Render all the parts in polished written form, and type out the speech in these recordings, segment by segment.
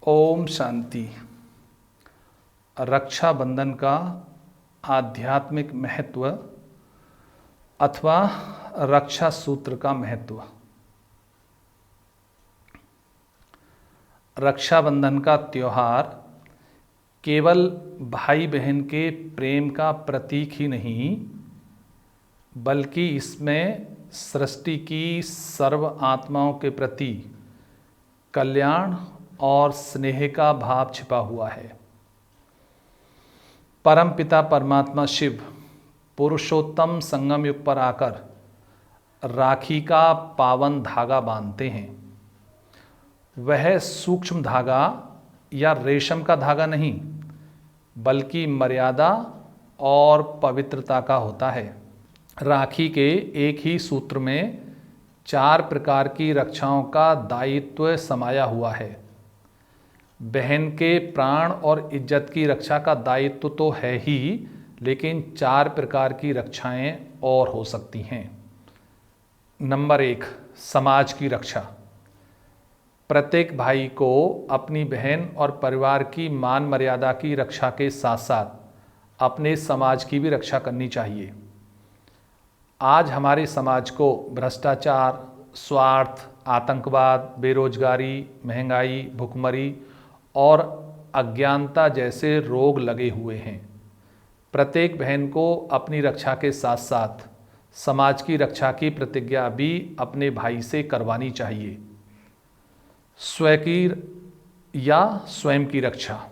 ओम शांति। रक्षाबंधन का आध्यात्मिक महत्व अथवा रक्षा सूत्र का महत्व। रक्षाबंधन का त्यौहार केवल भाई बहन के प्रेम का प्रतीक ही नहीं, बल्कि इसमें सृष्टि की सर्व आत्माओं के प्रति कल्याण और स्नेह का भाव छिपा हुआ है। परम पिता परमात्मा शिव पुरुषोत्तम संगम युग पर आकर राखी का पावन धागा बांधते हैं। वह सूक्ष्म धागा या रेशम का धागा नहीं, बल्कि मर्यादा और पवित्रता का होता है। राखी के एक ही सूत्र में 4 प्रकार की रक्षाओं का दायित्व समाया हुआ है। बहन के प्राण और इज्जत की रक्षा का दायित्व तो है ही, लेकिन 4 प्रकार की रक्षाएं और हो सकती हैं। नंबर 1, समाज की रक्षा। प्रत्येक भाई को अपनी बहन और परिवार की मान मर्यादा की रक्षा के साथ साथ अपने समाज की भी रक्षा करनी चाहिए। आज हमारे समाज को भ्रष्टाचार, स्वार्थ, आतंकवाद, बेरोजगारी, महंगाई, भुखमरी और अज्ञानता जैसे रोग लगे हुए हैं। प्रत्येक बहन को अपनी रक्षा के साथ साथ समाज की रक्षा की प्रतिज्ञा भी अपने भाई से करवानी चाहिए। स्वयं की रक्षा।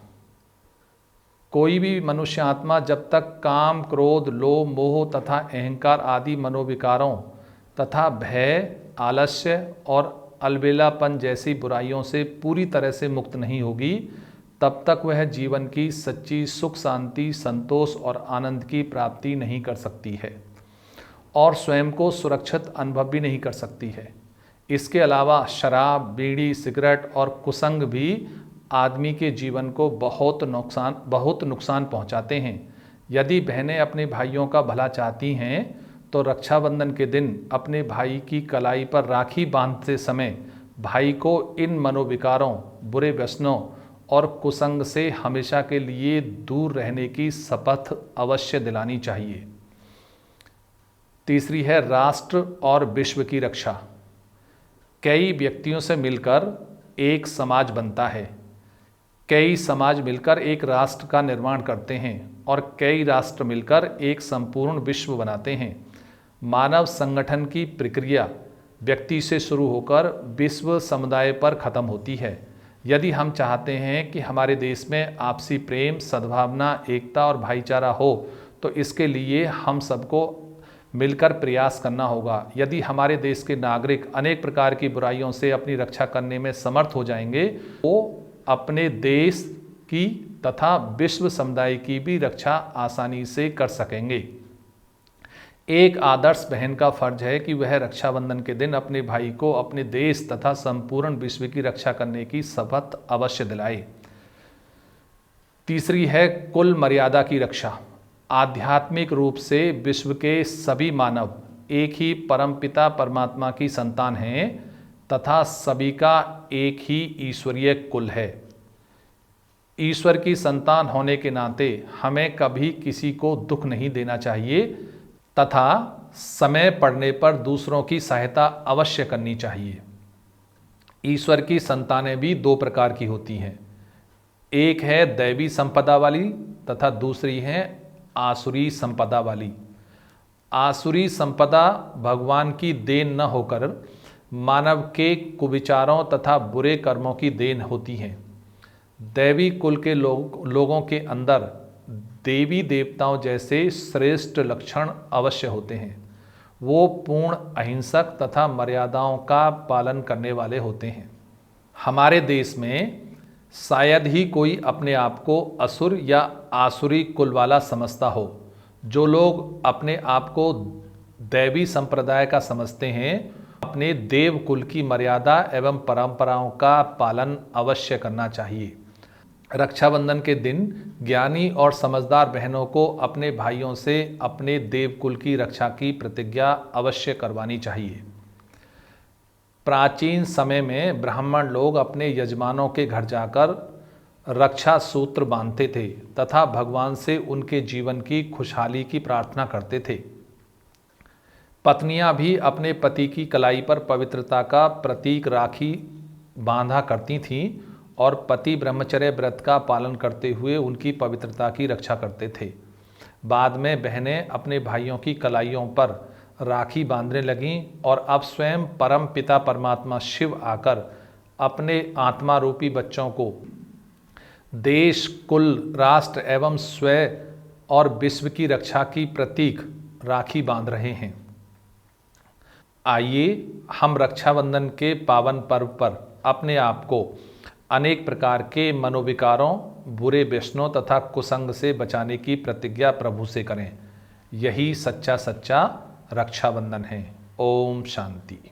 कोई भी मनुष्य आत्मा जब तक काम, क्रोध, लोभ, मोह तथा अहंकार आदि मनोविकारों तथा भय, आलस्य और अलबेलापन जैसी बुराइयों से पूरी तरह से मुक्त नहीं होगी, तब तक वह जीवन की सच्ची सुख, शांति, संतोष और आनंद की प्राप्ति नहीं कर सकती है और स्वयं को सुरक्षित अनुभव भी नहीं कर सकती है। इसके अलावा शराब, बीड़ी, सिगरेट और कुसंग भी आदमी के जीवन को बहुत नुकसान पहुंचाते हैं। यदि बहनें अपने भाइयों का भला चाहती हैं तो रक्षाबंधन के दिन अपने भाई की कलाई पर राखी बांधते समय भाई को इन मनोविकारों, बुरे व्यसनों और कुसंग से हमेशा के लिए दूर रहने की शपथ अवश्य दिलानी चाहिए। तीसरी है राष्ट्र और विश्व की रक्षा। कई व्यक्तियों से मिलकर एक समाज बनता है, कई समाज मिलकर एक राष्ट्र का निर्माण करते हैं और कई राष्ट्र मिलकर एक संपूर्ण विश्व बनाते हैं। मानव संगठन की प्रक्रिया व्यक्ति से शुरू होकर विश्व समुदाय पर खत्म होती है। यदि हम चाहते हैं कि हमारे देश में आपसी प्रेम, सद्भावना, एकता और भाईचारा हो, तो इसके लिए हम सबको मिलकर प्रयास करना होगा। यदि हमारे देश के नागरिक अनेक प्रकार की बुराइयों से अपनी रक्षा करने में समर्थ हो जाएंगे, तो अपने देश की तथा विश्व समुदाय की भी रक्षा आसानी से कर सकेंगे। एक आदर्श बहन का फर्ज है कि वह रक्षाबंधन के दिन अपने भाई को अपने देश तथा संपूर्ण विश्व की रक्षा करने की शपथ अवश्य दिलाए। तीसरी है कुल मर्यादा की रक्षा। आध्यात्मिक रूप से विश्व के सभी मानव एक ही परमपिता परमात्मा की संतान हैं तथा सभी का एक ही ईश्वरीय कुल है। ईश्वर की संतान होने के नाते हमें कभी किसी को दुख नहीं देना चाहिए तथा समय पड़ने पर दूसरों की सहायता अवश्य करनी चाहिए। ईश्वर की संतानें भी 2 प्रकार की होती हैं। एक है दैवी संपदा वाली तथा दूसरी है आसुरी संपदा वाली। आसुरी संपदा भगवान की देन न होकर मानव के कुविचारों तथा बुरे कर्मों की देन होती हैं। दैवी कुल के लोगों के अंदर देवी देवताओं जैसे श्रेष्ठ लक्षण अवश्य होते हैं। वो पूर्ण अहिंसक तथा मर्यादाओं का पालन करने वाले होते हैं। हमारे देश में शायद ही कोई अपने आप को असुर या आसुरी कुल वाला समझता हो। जो लोग अपने आप को दैवी संप्रदाय का समझते हैं, अपने देव कुल की मर्यादा एवं परंपराओं का पालन अवश्य करना चाहिए। रक्षाबंधन के दिन ज्ञानी और समझदार बहनों को अपने भाइयों से अपने देव कुल की रक्षा की प्रतिज्ञा अवश्य करवानी चाहिए। प्राचीन समय में ब्राह्मण लोग अपने यजमानों के घर जाकर रक्षा सूत्र बांधते थे तथा भगवान से उनके जीवन की खुशहाली की प्रार्थना करते थे। पत्नियां भी अपने पति की कलाई पर पवित्रता का प्रतीक राखी बांधा करती थीं और पति ब्रह्मचर्य व्रत का पालन करते हुए उनकी पवित्रता की रक्षा करते थे। बाद में बहनें अपने भाइयों की कलाइयों पर राखी बांधने लगीं और अब स्वयं परम पिता परमात्मा शिव आकर अपने आत्मा रूपी बच्चों को देश, कुल, राष्ट्र एवं स्वयं और विश्व की रक्षा की प्रतीक राखी बांध रहे हैं। आइए हम रक्षाबंधन के पावन पर्व पर अपने आप को अनेक प्रकार के मनोविकारों, बुरे व्यसनों तथा कुसंग से बचाने की प्रतिज्ञा प्रभु से करें। यही सच्चा रक्षाबंधन है। ओम शांति।